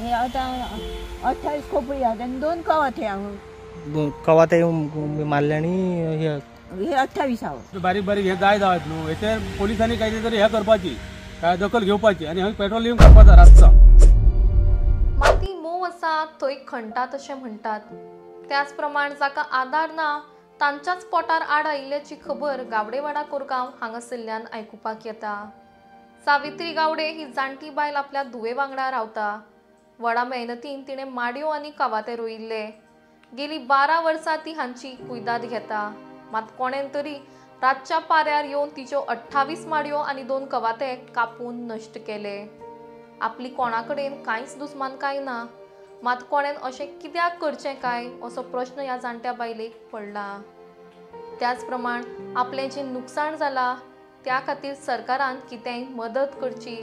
हे आता 28 खोपडी आहेत आणि 2 कवाथे आहोत. कवाथे मारले आणि हे 28 आहोत. बारीक बारीक हे गाय जावत न्हू हेचेर पोलिसांनी काहीतरी तरी हे करपाची काय दखल घेवपाची आणि हंय पेट्रोलिंग करपाचा रातचा. माती मोव आसा थंय खणटात अशें म्हणटात. त्याच प्रमाण जाका आधार ना तांच्याच पोटार आड आयिल्ल्याची खबर गावडेवाडा कोरगांव हांगासरल्यान आयकुपाक येता. सावित्री गावडे ही जाणटी बायल आपल्या धुवे वांगडा रावता. व्हडा मेहनतीन तिणें माडयो आनी कवाथे रोयिल्ले. गेली 12 वर्सां ती हांची कुयदाद घेता. मात कोणेन तरी रातच्या पाऱ्यार येवन तिच्यो 28 माडयो आनी 2 कवाथे कापून नश्ट केले. आपली कोणाकडेन कांयच दुस्मानकाय ना, मात कोणेन अशें कित्याक करचें काय असो प्रश्न ह्या जाणट्या बायलेक पडला. त्याच प्रमाण आपलें जें नुकसाण जालां त्या खातीर सरकारान कितेंय मदत करची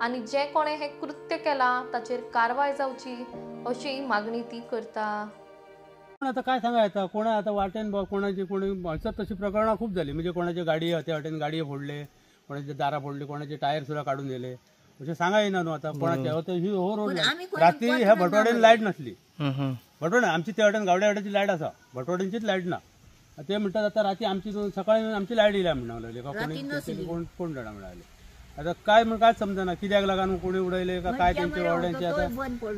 आनी जें कोणें हें कृत्य केलां ताचेर कारवाय जावची अशी मागणी ती करता. आता काय सांगायचं कोणा आता वाटेन कोणाची कोणी तशी प्रकरणां खूप झाली. म्हणजे कोणाची गाडी त्या वाटेन गाडये फोडले, कोणाचे दारा फोडले, कोणाचे टायर सुद्धा काढून गेले अशें सांगा येना न्हू. आता कोणाचे ही हो रोड रात्री ह्या भटवाड्यान लायट नासली. भटवाड्यान आमची त्या वाटेन गावड्या वाड्याची लायट आसा, भटवाड्यांचीच लायट ना. ते म्हणतात आता राती आमची सकाळी आमची लायट येयल्या म्हणून लागले कोण जाणा म्हणाले. आता काय समजना कित्याक लागून कोणी उडयले का काय त्यांचे वाड्यांचे.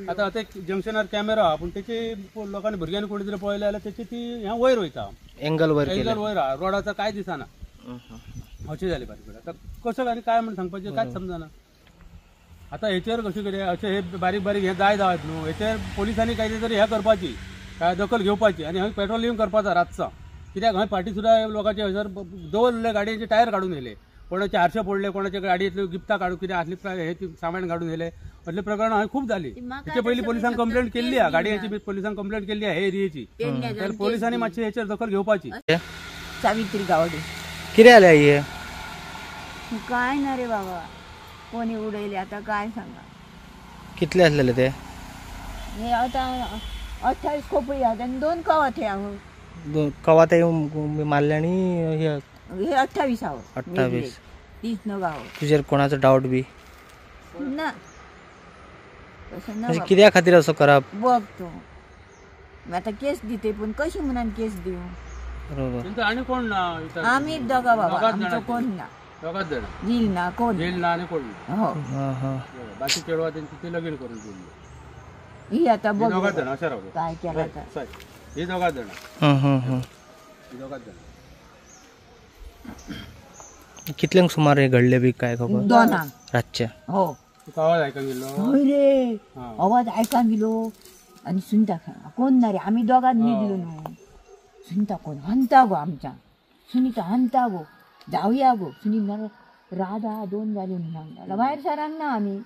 आता आता जंक्शनार कॅमेरा पण त्याचे लोकांनी भुरग्यांनी कोणी तरी पळयले जाल्यार त्याची ती ह्या वयर वयता एंगल वयर रोडाचा काय दिसना अशें जालें बारीक. आता कसं आनी काय म्हणून सांगपाचें कांयच समजना. आता हेचेर कशें कितें अशें हे बारीक बारीक हे जाय जावत न्हू हेचेर पोलिसांनी काहीतरी तरी हे करपाची काय दखल घेवपाची आणि हंय पेट्रोलिंग करपाचा रातचा. कित्याक हंय फाटी सुद्धा लोकांचे हयसर दवरलेले गाडयांचे टायर काढून येयले, कोणाचे हारशे फोडले, कोणाच्या गाडयेंतल्यो गिफ्टां काडून कितें आसली हे सामान काढून येयले असले प्रकरणां हंय खूप जाली. तेचे पयलीं पोलिसांक कंप्लेंट केल्ली आहा, गाडयांची पोलिसांक कंप्लेंट केल्ली आहे हे एरियेची. तर पोलिसांनी मातशी हेचेर दखल घेवपाची. सावित्री गावडे कितें जालें हे? काय ना रे बाबा, कोणी उडयले आता काय सांगा. कितले आसलेले ते? हे आता 28 खोपडी आहेत आणि 2 कवाथे आहोत. कवाथे मारले आणि हे 28 आहोत. 28 30 नग आहोत. तुझेर कोणाचो डाऊट बी ना तसं ना कित्या खातीर असो करप बघ तू. आता केस दिते पण कशी म्हणून केस देऊ. बरोबर. आणि कोण ना आम्ही दोघा बाबा, आमचं कोण ना दोघाच जण झील ना कोण जेल ना आणि कोण हो. बाकी चेडवा त्यांची ते लगीन करून दिली. ही आता बघ दोघाच जण अशा राहू काय केलं हे दोघाच जण दोघाच जण. कितल्यांक सुमार हे घडले बी काय खबर? 2 रातच्या. हो. आवाज ऐकून गेलो रे आवाज ऐकान गेलो आणि सुनता कोण ना रे आम्ही दोघांनी निघलो न्हू. सुनता कोण हंता गो आमच्या सुनीता हंता गो जाऊया गो सुनील राधा 2 जाली म्हणून बाहेर सरांक ना आम्ही